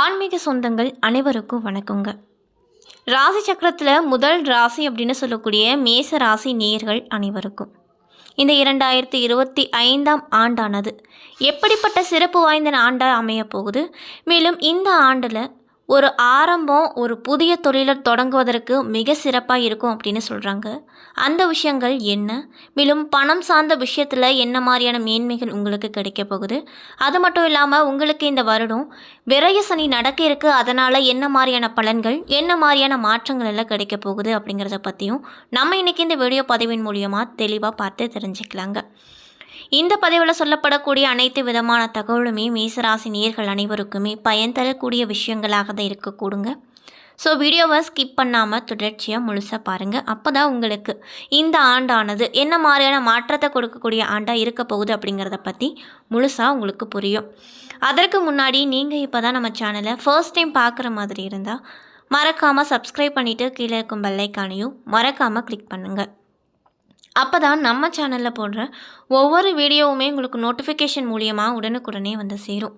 ஆன்மீக சொந்தங்கள் அனைவருக்கும் வணக்கங்க. ராசி சக்கரத்தில் முதல் ராசி அப்படின்னு சொல்லக்கூடிய மேச ராசி நேயர்கள் அனைவருக்கும் இந்த 2025ஆம் ஆண்டானது எப்படிப்பட்ட சிறப்பு வாய்ந்த ஆண்டாக அமைய போகுது, மேலும் இந்த ஆண்டில் ஒரு ஆரம்பம் ஒரு புதிய தொழிலை தொடங்குவதற்கு மிக சிறப்பாக இருக்கும் அப்படின்னு சொல்கிறாங்க. அந்த விஷயங்கள் என்ன, மேலும் பணம் சார்ந்த விஷயத்தில் என்ன மாதிரியான மேன்மைகள் உங்களுக்கு கிடைக்க போகுது, அது மட்டும் இல்லாமல் உங்களுக்கு இந்த வருடம் விரய சனி நடக்க இருக்கு, அதனால் என்ன மாதிரியான பலன்கள் என்ன மாதிரியான மாற்றங்கள் எல்லாம் கிடைக்க போகுது அப்படிங்கிறத பற்றியும் நம்ம இன்றைக்கி இந்த வீடியோ பதிவின் மூலியமாக தெளிவாக பார்த்து தெரிஞ்சுக்கலாங்க. இந்த பதிவில் சொல்லப்படக்கூடிய அனைத்து விதமான தகவலுமே மேசராசி நேயர்கள் அனைவருக்குமே பயன் தரக்கூடிய விஷயங்களாக தான் இருக்கக்கூடுங்க. ஸோ வீடியோவை ஸ்கிப் பண்ணாமல் தொடர்ச்சியாக முழுசாக பாருங்கள். அப்போ தான் உங்களுக்கு இந்த ஆண்டானது என்ன மாதிரியான மாற்றத்தை கொடுக்கக்கூடிய ஆண்டாக இருக்க போகுது அப்படிங்கிறத பற்றி முழுசாக உங்களுக்கு புரியும். அதற்கு முன்னாடி நீங்கள் இப்போ தான் நம்ம சேனலை ஃபர்ஸ்ட் டைம் பார்க்குற மாதிரி இருந்தால் மறக்காமல் சப்ஸ்கிரைப் பண்ணிவிட்டு கீழே இருக்கும் பெல் ஐகானையும் மறக்காமல் கிளிக் பண்ணுங்கள். அப்போ தான் நம்ம சேனலில் போடுற ஒவ்வொரு வீடியோவுமே உங்களுக்கு நோட்டிஃபிகேஷன் மூலியமாக உடனுக்குடனே வந்து சேரும்.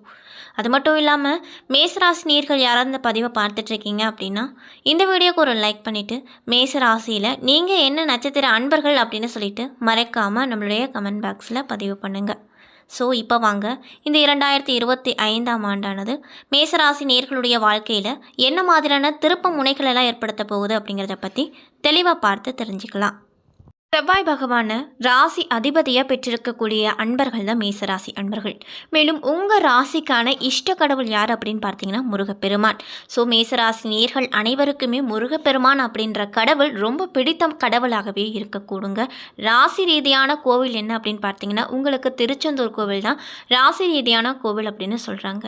அது மட்டும் இல்லாமல் மேசராசி நேயர்கள் யாராவது இந்த பதிவை பார்த்துட்ருக்கீங்க அப்படின்னா இந்த வீடியோக்கு ஒரு லைக் பண்ணிவிட்டு மேசராசியில் நீங்கள் என்ன நட்சத்திர அன்பர்கள் அப்படின்னு சொல்லிட்டு மறக்காமல் நம்மளுடைய கமெண்ட் பாக்ஸில் பதிவு பண்ணுங்கள். ஸோ இப்போ வாங்க இந்த 2025ஆம் ஆண்டானது மேசராசி நேயர்களுடைய வாழ்க்கையில் என்ன மாதிரியான திருப்ப முனைகள் எல்லாம் ஏற்படுத்த போகுது அப்படிங்கிறத பற்றி தெளிவாக பார்த்து தெரிஞ்சுக்கலாம். செவ்வாய் பகவான ராசி அதிபதியாக பெற்றிருக்கக்கூடிய அன்பர்கள் தான் மேசராசி அன்பர்கள். மேலும் உங்கள் ராசிக்கான இஷ்ட கடவுள் யார் அப்படின்னு பார்த்தீங்கன்னா முருகப்பெருமான். ஸோ மேசராசி நேயர்கள் அனைவருக்குமே முருகப்பெருமான் அப்படின்ற கடவுள் ரொம்ப பிடித்த கடவுளாகவே இருக்கக்கூடுங்க. ராசி ரீதியான கோவில் என்ன அப்படின்னு பார்த்தீங்கன்னா உங்களுக்கு திருச்செந்தூர் கோவில் தான் ராசி ரீதியான கோவில் அப்படின்னு சொல்கிறாங்க.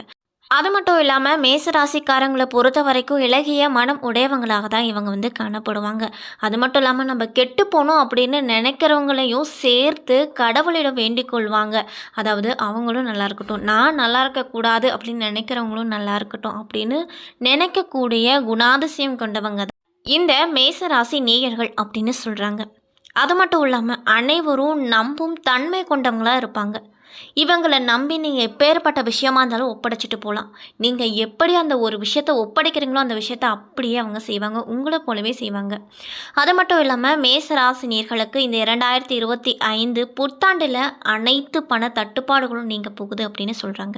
அது மட்டும் இல்லாமல் மேசராசிக்காரங்களை பொறுத்த வரைக்கும் இலகிய மனம் உடையவங்களாக தான் இவங்க வந்து காணப்படுவாங்க. அது மட்டும் இல்லாமல் நம்ம கெட்டு போகணும் அப்படின்னு நினைக்கிறவங்களையும் சேர்த்து கடவுளிடம் வேண்டிக் கொள்வாங்க. அதாவது அவங்களும் நல்லா இருக்கட்டும், நான் நல்லா இருக்கக்கூடாது அப்படின்னு நினைக்கிறவங்களும் நல்லா இருக்கட்டும் அப்படின்னு நினைக்கக்கூடிய குணாதிசயம் கொண்டவங்க தான் இந்த மேசராசி நேயர்கள் அப்படின்னு சொல்கிறாங்க. அது மட்டும் இல்லாமல் அனைவரும் நம்பும் தன்மை கொண்டவங்களாக இருப்பாங்க. இவங்களை நம்பி நீங்கள் எப்பேற்பட்ட விஷயமா இருந்தாலும் ஒப்படைச்சிட்டு போகலாம். நீங்கள் எப்படி அந்த ஒரு விஷயத்தை ஒப்படைக்கிறீங்களோ அந்த விஷயத்த அப்படியே அவங்க செய்வாங்க, உங்களை போலவே செய்வாங்க. அது மட்டும் இல்லாமல் மேசராசினியர்களுக்கு இந்த 2025 புத்தாண்டில் அனைத்து பண தட்டுப்பாடுகளும் நீங்க போகுது அப்படின்னு சொல்கிறாங்க.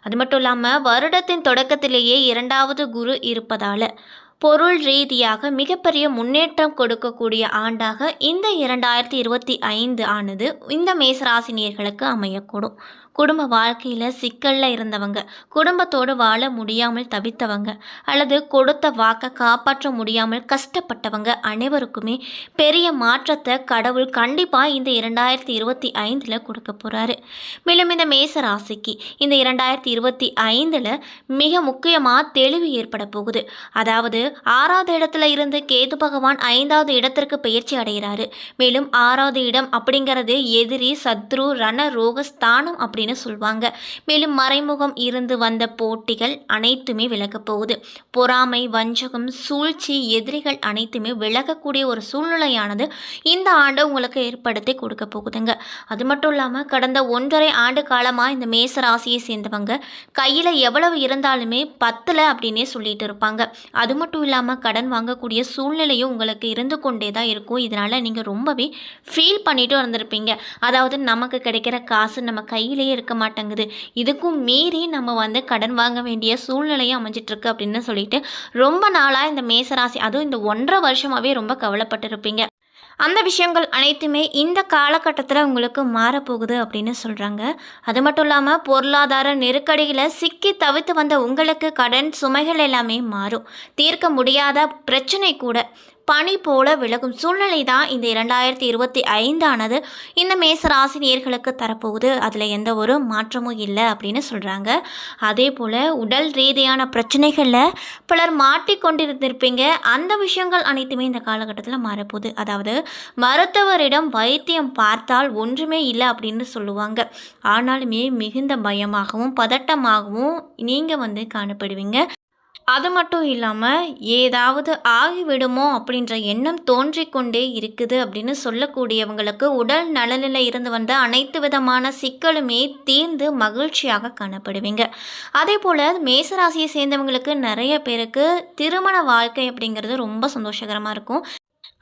அது மட்டும் இல்லாமல் வருடத்தின் தொடக்கத்திலேயே 2வது குரு இருப்பதால் பொருள் ரீதியாக மிகப்பெரிய முன்னேற்றம் கொடுக்கக்கூடிய ஆண்டாக இந்த 2025 ஆனது இந்த மேசராசினியர்களுக்கு அமையக்கூடும். குடும்ப வாழ்க்கையில் சிக்கலில் இருந்தவங்க, குடும்பத்தோடு வாழ முடியாமல் தவித்தவங்க, அல்லது கொடுத்த வாக்கை காப்பாற்ற முடியாமல் கஷ்டப்பட்டவங்க அனைவருக்குமே பெரிய மாற்றத்தை கடவுள் கண்டிப்பாக இந்த 2025 கொடுக்க போகிறாரு. மேலும் இந்த மேச ராசிக்கு இந்த 2025 மிக முக்கியமாக தெளிவு ஏற்பட போகுது. அதாவது 6வது இடத்துல இருந்து கேது பகவான் 5வது இடத்திற்கு பயிற்சி அடைகிறாரு. மேலும் 6வது இடம் அப்படிங்கிறது எதிரி, சத்ரு, ரண ரோக ஸ்தானம் அப்படின்னு சொல்வாங்க. மேலும் மறைமுகம் இருந்து வந்த போட்டிகள் அனைத்துமே விலக போகுது. பொறாமை, வஞ்சகம், சூழ்ச்சி, எதிரிகள் அனைத்துமே விலகக்கூடிய ஒரு சூழ்நிலையானது இந்த ஆண்டு உங்களுக்கு ஏற்படுத்தி கொடுக்க போகுதுங்க. அது மட்டும் இல்லாமல் கடந்த 1.5 ஆண்டு காலமாக இந்த மேச ராசியை சேர்ந்தவங்க கையில் எவ்வளவு இருந்தாலுமே பத்தல அப்படின்னே சொல்லிட்டு இருப்பாங்க. அது மட்டும் இல்லாமல் கடன் வாங்கக்கூடிய சூழ்நிலையும் உங்களுக்கு இருந்து கொண்டே தான் இருக்கும். இதனால் நீங்கள் ரொம்பவே ஃபீல் பண்ணிட்டு வந்திருப்பீங்க. அதாவது நமக்கு கிடைக்கிற காசு நம்ம கையிலேயே இருக்க மாட்டேங்குது, இதுக்கும் மீறி நம்ம வந்து கடன் வாங்க வேண்டிய சூழ்நிலையும் அமைஞ்சிட்ருக்கு அப்படின்னு சொல்லிட்டு ரொம்ப நாளாக இந்த மேசராசி அதுவும் இந்த 1.5 வருஷமாகவே ரொம்ப கவலைப்பட்டிருப்பீங்க. அந்த விஷயங்கள் அனைத்துமே இந்த காலகட்டத்தில் உங்களுக்கு மாறப்போகுது அப்படின்னு சொல்கிறாங்க. அது மட்டும் இல்லாமல் பொருளாதார நெருக்கடியில் சிக்கி தவித்து வந்த உங்களுக்கு கடன் சுமைகள் எல்லாமே மாறும். தீர்க்க முடியாத பிரச்சனை கூட பனி போல விலகும் சூழ்நிலை தான் இந்த 2025 ஆனது இந்த மேசராசி நேயர்களுக்கு தரப்போகுது. அதில் எந்த ஒரு மாற்றமும் இல்லை அப்படின்னு சொல்கிறாங்க. அதே போல் உடல் ரீதியான பிரச்சனைகளில் பலர் மாட்டிக்கொண்டிருந்திருப்பீங்க. அந்த விஷயங்கள் அனைத்துமே இந்த காலகட்டத்தில் மாறப்போகுது. அதாவது மருத்துவரிடம் வைத்தியம் பார்த்தால் ஒன்றுமே இல்லை அப்படின்னு சொல்லுவாங்க. ஆனாலுமே மிகுந்த பயமாகவும் பதட்டமாகவும் நீங்கள் வந்து காணப்படுவீங்க. அது மட்டும் இல்லாமல் ஏதாவது ஆகிவிடுமோ அப்படின்ற எண்ணம் தோன்றிக்கொண்டே இருக்குது அப்படின்னு சொல்லக்கூடியவங்களுக்கு உடல் நலனில் இருந்து வந்த அனைத்து விதமான சிக்கலுமே தீர்ந்து மகிழ்ச்சியாக காணப்படுவீங்க. அதே போல் மேசராசியை சேர்ந்தவங்களுக்கு நிறைய பேருக்கு திருமண வாழ்க்கை அப்படிங்கிறது ரொம்ப சந்தோஷகரமாக இருக்கும்.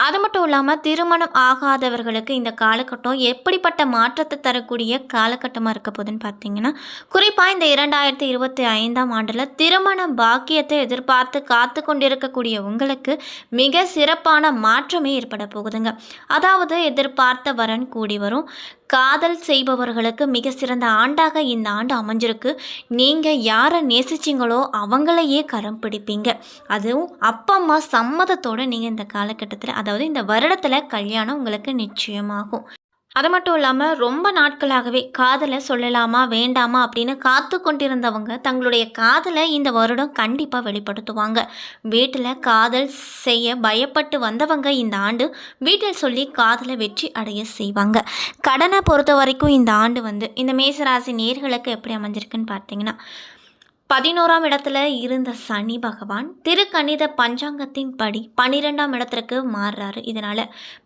அது மட்டும் இல்லாமல் திருமணம் ஆகாதவர்களுக்கு இந்த காலகட்டம் எப்படிப்பட்ட மாற்றத்தை தரக்கூடிய காலகட்டமாக இருக்க போகுதுன்னு பார்த்தீங்கன்னா, குறிப்பாக இந்த 2025ஆம் ஆண்டில் திருமண பாக்கியத்தை எதிர்பார்த்து காத்து கொண்டிருக்கக்கூடிய உங்களுக்கு மிக சிறப்பான மாற்றமே ஏற்பட போகுதுங்க. அதாவது எதிர்பார்த்த வரன் கூடி வரும். காதல் செய்பவர்களுக்கு மிக சிறந்த ஆண்டாக இந்த ஆண்டு அமைஞ்சிருக்கு. நீங்கள் யாரை நேசிச்சிங்களோ அவங்களையே கரம் பிடிப்பீங்க. அதுவும் அப்பா அம்மா சம்மதத்தோடு நீங்கள் இந்த காலகட்டத்தில், அதாவது இந்த வருடத்தில் கல்யாணம் உங்களுக்கு நிச்சயமாகும். அது மட்டும் இல்லாமல் ரொம்ப நாட்களாகவே காதலை சொல்லலாமா வேண்டாமா அப்படின்னு காத்து கொண்டிருந்தவங்க தங்களுடைய காதலை இந்த வருடம் கண்டிப்பாக வெளிப்படுத்துவாங்க. வீட்டில் காதல் செய்ய பயப்பட்டு வந்தவங்க இந்த ஆண்டு வீட்டில் சொல்லி காதலை வெற்றி அடைய செய்வாங்க. கடனை பொறுத்த வரைக்கும் இந்த ஆண்டு இந்த மேசராசி நேர்களுக்கு எப்படி அமைஞ்சிருக்குன்னு பார்த்தீங்கன்னா, 11ஆம் இடத்துல இருந்த சனி பகவான் திருக்கணித பஞ்சாங்கத்தின் படி 12ஆம் இடத்திற்கு மாறுறாரு. இதனால்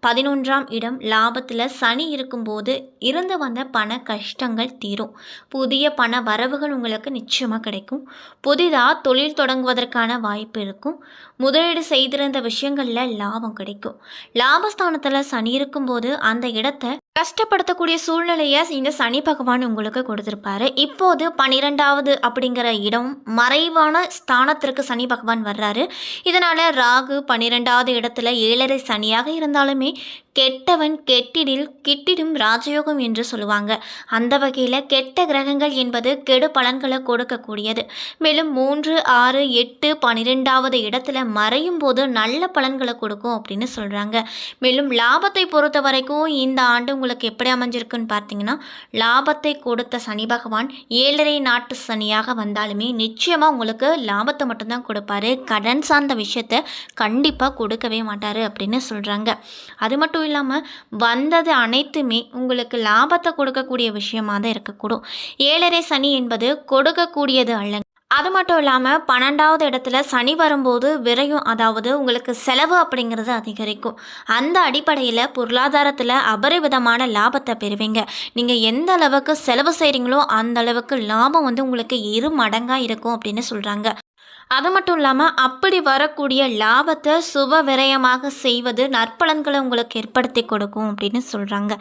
11ஆம் இடம் லாபத்தில் சனி இருக்கும்போது இருந்து வந்த பண கஷ்டங்கள் தீரும். புதிய பண வரவுகள் உங்களுக்கு நிச்சயமாக கிடைக்கும். புதிதாக தொழில் தொடங்குவதற்கான வாய்ப்பு இருக்கும். முதலீடு செய்திருந்த விஷயங்களில் லாபம் கிடைக்கும். லாபஸ்தானத்தில் சனி இருக்கும்போது அந்த இடத்தை கஷ்டப்படுத்தக்கூடிய சூழ்நிலையை இந்த சனி பகவான் உங்களுக்கு கொடுத்துருப்பாரு. இப்போது 12வது அப்படிங்கிற இடம் மறைவான ஸ்தானத்திற்கு சனி பகவான் வர்றாரு. இதனால் ராகு 12வது இடத்துல 7.5 சனியாக இருந்தாலுமே கெட்டவன் கிட்டிடும் ராஜயோகம் என்று சொல்லுவாங்க. அந்த வகையில் கெட்ட கிரகங்கள் என்பது கெடு பலன்களை கொடுக்கக்கூடியது. மேலும் 3, 6, 8, 12வது இடத்துல மறையும் போது நல்ல பலன்களை கொடுக்கும் அப்படின்னு சொல்கிறாங்க. மேலும் லாபத்தை பொறுத்த வரைக்கும் இந்த ஆண்டு உங்களுக்கு எப்படி அமைஞ்சிருக்குன்னு பார்த்தீங்கன்னா, லாபத்தை கொடுத்த சனி பகவான் 7.5 நாட்டு சனியாக வந்தாலுமே நிச்சயமாக உங்களுக்கு லாபத்தை மட்டும்தான் கொடுப்பாரு. கடன் சார்ந்த விஷயத்தை கண்டிப்பாக கொடுக்கவே மாட்டார் அப்படின்னு சொல்கிறாங்க. அது மட்டும் இல்லாமல் வந்தது அனைத்துமே உங்களுக்கு லாபத்தை கொடுக்கக்கூடிய விஷயமாக தான் இருக்கக்கூடும். 7.5 சனி என்பது கொடுக்கக்கூடியது அல்ல. அது மட்டும் இல்லாமல் 12வது இடத்துல சனி வரும்போது விரையும், அதாவது உங்களுக்கு செலவு அப்படிங்கிறது அதிகரிக்கும். அந்த அடிப்படையில் பொருளாதாரத்தில் அபரிவிதமான லாபத்தை பெறுவீங்க. நீங்கள் எந்த அளவுக்கு செலவு செய்கிறீங்களோ அந்த அளவுக்கு லாபம் உங்களுக்கு 2 மடங்காக இருக்கும் அப்படின்னு சொல்கிறாங்க. அது மட்டும் இல்லாமல் அப்படி வரக்கூடிய லாபத்தை சுப விரயமாக செய்வது நற்பலன்களை உங்களுக்கு ஏற்படுத்தி கொடுக்கும் அப்படின்னு சொல்கிறாங்க.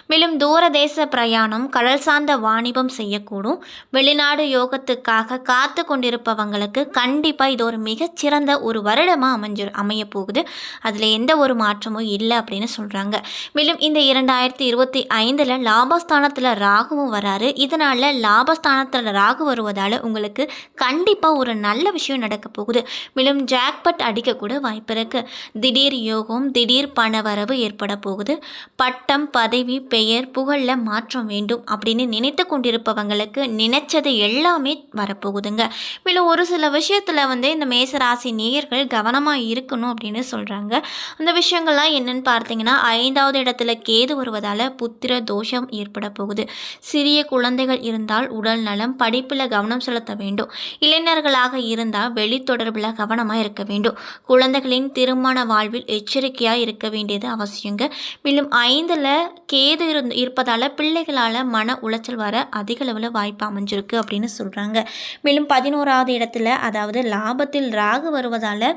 மேலும் தூரதேச பிரயாணம், கடல் சார்ந்த வாணிபம் செய்யக்கூடும். வெளிநாடு யோகத்துக்காக காத்து கொண்டிருப்பவங்களுக்கு கண்டிப்பாக இது ஒரு மிகச்சிறந்த ஒரு வருடமாக அமைய போகுது. அதில் எந்த ஒரு மாற்றமும் இல்லை அப்படின்னு சொல்கிறாங்க. மேலும் இந்த 2025 லாபஸ்தானத்தில் ராகுவும் வராரு. இதனால் லாபஸ்தானத்தில் ராகு வருவதால் உங்களுக்கு கண்டிப்பாக ஒரு நல்ல விஷயம் நடக்க போகுது. மேலும் ஜாக்பட் அடிக்கக்கூட வாய்ப்பு இருக்கு. திடீர் யோகம், திடீர் பணவரவு ஏற்பட போகுது. பட்டம், பதவி, பெயர், புகழில் மாற்றம் வேண்டும் அப்படின்னு நினைத்து கொண்டிருப்பவங்களுக்கு நினைச்சது எல்லாமே வரப்போகுதுங்க. மேலும் ஒரு சில விஷயத்தில் இந்த மேசராசி நேயர்கள் கவனமாக இருக்கணும் அப்படின்னு சொல்கிறாங்க. அந்த விஷயங்கள்லாம் என்னன்னு பார்த்தீங்கன்னா, 5வது இடத்துல கேது வருவதால் புத்திர தோஷம் ஏற்பட போகுது. சிறிய குழந்தைகள் இருந்தால் உடல் நலம், படிப்பில் கவனம் செலுத்த வேண்டும். இளைஞர்களாக இருந்தால் வெளித்தொடர்பில் கவனமாக இருக்க வேண்டும். குழந்தைகளின் திருமண வாழ்வில் எச்சரிக்கையாக இருக்க வேண்டியது அவசியங்க. மேலும் 5ல் கேது இருப்பதால் பிள்ளைகளால் மன உளைச்சல் வர அதிக அளவில் வாய்ப்பு அமைஞ்சிருக்கு அப்படின்னு சொல்கிறாங்க. மேலும் 11வது இடத்துல, அதாவது லாபத்தில் ராகு வருவதால்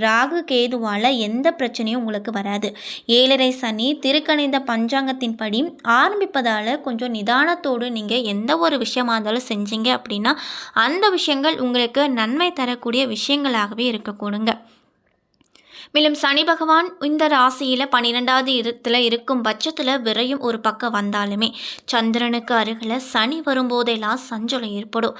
ராகு கேதுவால் எந்த பிரச்சனையும் உங்களுக்கு வராது. 7.5 சனி திருக்கணித பஞ்சாங்கத்தின் படி ஆரம்பிப்பதால் கொஞ்சம் நிதானத்தோடு நீங்கள் எந்த ஒரு விஷயமா இருந்தாலும் செஞ்சீங்க அப்படின்னா அந்த விஷயங்கள் உங்களுக்கு நன்மை தரக்கூடிய விஷயங்களாகவே இருக்கக்கூடுங்க. மேலும் சனி பகவான் இந்த ராசியில் 12வது இடத்துல இருக்கும் பட்சத்தில் விரையும் ஒரு பக்கம் வந்தாலுமே சந்திரனுக்கு அருகில் சனி வரும்போதெல்லாம் சஞ்சலம் ஏற்படும்.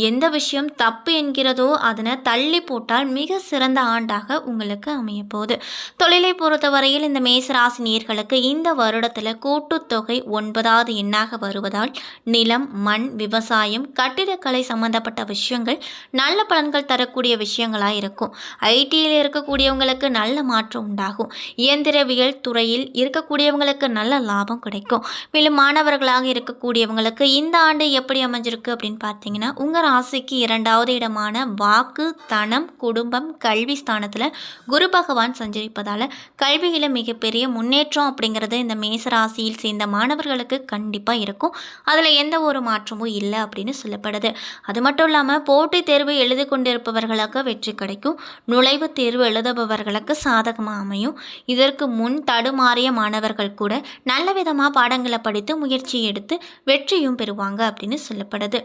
எந்த விஷயம் தப்பு என்கிறதோ அதனை தள்ளி போட்டால் மிக சிறந்த ஆண்டாக உங்களுக்கு அமைய போகுது. தொழிலை பொறுத்தவரையில் இந்த மேசராசி நேயர்களுக்கு இந்த வருடத்தில் கூட்டுத்தொகை 9வது எண்ணாக வருவதால் நிலம், மண், விவசாயம், கட்டிடக்கலை சம்பந்தப்பட்ட விஷயங்கள் நல்ல பலன்கள் தரக்கூடிய விஷயங்களாக இருக்கும். ஐடியில் இருக்கக்கூடியவங்களுக்கு நல்ல மாற்றம் உண்டாகும். இயந்திரவியல் துறையில் இருக்கக்கூடியவங்களுக்கு நல்ல லாபம் கிடைக்கும். மேலும் மாணவர்களாக இருக்கக்கூடியவங்களுக்கு இந்த ஆண்டு எப்படி அமைஞ்சிருக்கு அப்படின்னு பார்த்தீங்கன்னா, உங்கள் ராசிக்கு 2வது இடமான வாக்கு, தனம், குடும்பம், கல்வி ஸ்தானத்தில் குரு பகவான் சஞ்சரிப்பதால் கல்வியில் மிகப்பெரிய முன்னேற்றம் அப்படிங்கிறது இந்த மேச ராசியில் சேர்ந்த மாணவர்களுக்கு கண்டிப்பாக இருக்கும். அதில் எந்த ஒரு மாற்றமும் இல்லை அப்படின்னு சொல்லப்படுது. அது மட்டும் இல்லாமல் போட்டித் தேர்வு எழுதி கொண்டிருப்பவர்களுக்கு வெற்றி கிடைக்கும். நுழைவுத் தேர்வு எழுதுபவர்களுக்கு சாதகமாக அமையும். இதற்கு முன் தடுமாறிய மாணவர்கள் கூட நல்ல விதமாக பாடங்களை படித்து முயற்சி எடுத்து வெற்றியும் பெறுவாங்க அப்படின்னு சொல்லப்படுது.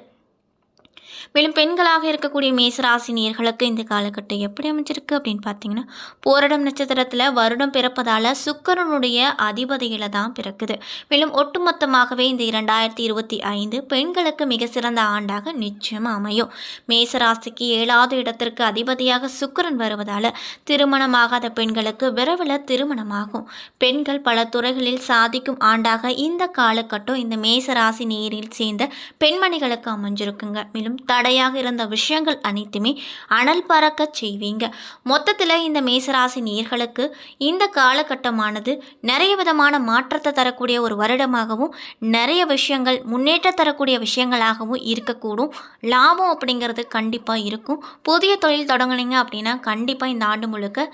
மேலும் பெண்களாக இருக்கக்கூடிய மேசராசி நேயர்களுக்கு இந்த காலகட்டம் எப்படி அமைஞ்சிருக்கு அப்படின்னு பார்த்தீங்கன்னா, போராடம் நட்சத்திரத்தில் வருடம் பிறப்பதால் சுக்கிரனுடைய அதிபதியில் தான் பிறக்குது. மேலும் ஒட்டுமொத்தமாகவே இந்த 2025 பெண்களுக்கு மிக சிறந்த ஆண்டாக நிச்சயமாக அமையும். மேசராசிக்கு 7வது இடத்திற்கு அதிபதியாக சுக்கிரன் வருவதால் திருமணமாகாத பெண்களுக்கு விரைவில் திருமணமாகும். பெண்கள் பல துறைகளில் சாதிக்கும் ஆண்டாக இந்த காலகட்டம் இந்த மேசராசி நேரில் சேர்ந்த பெண்மணிகளுக்கு அமைஞ்சிருக்குங்க. மேலும் தடையாக இருந்த விஷயங்கள் அனைத்துமே அனல் பறக்க செய்வீங்க. மொத்தத்தில் இந்த மேசராசி நேயர்களுக்கு இந்த காலகட்டமானது நிறைய விதமான மாற்றத்தை தரக்கூடிய ஒரு வருடமாகவும் நிறைய விஷயங்கள் முன்னேற்ற தரக்கூடிய விஷயங்களாகவும் இருக்கக்கூடும். லாபம் அப்படிங்கிறது கண்டிப்பாக இருக்கும். புதிய தொழில் தொடங்குனீங்க அப்படின்னா கண்டிப்பாக இந்த ஆண்டு முழுக்க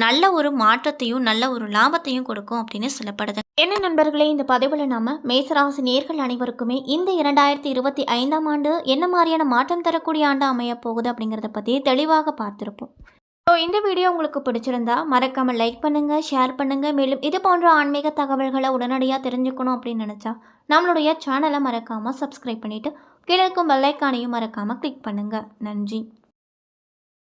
நல்ல ஒரு மாற்றத்தையும் நல்ல ஒரு லாபத்தையும் கொடுக்கும் அப்படின்னு சொல்லப்படுது. என்ன நண்பர்களே, இந்த பதிவில் நம்ம மேசராசி நேயர்கள் அனைவருக்குமே இந்த 2025 ஆண்டு என்ன மாதிரியான மாற்றம் தரக்கூடிய ஆண்டு அமைய போகுது அப்படிங்கிறத பற்றி தெளிவாக பார்த்துருப்போம். ஸோ இந்த வீடியோ உங்களுக்கு பிடிச்சிருந்தா மறக்காமல் லைக் பண்ணுங்கள், ஷேர் பண்ணுங்கள். மேலும் இது போன்ற ஆன்மீக தகவல்களை உடனடியாக தெரிஞ்சுக்கணும் அப்படின்னு நினச்சா நம்மளுடைய சேனலை மறக்காமல் சப்ஸ்கிரைப் பண்ணிவிட்டு கீழே இருக்கும் பெல் ஐக்கானையும் மறக்காமல் கிளிக் பண்ணுங்கள். நன்றி.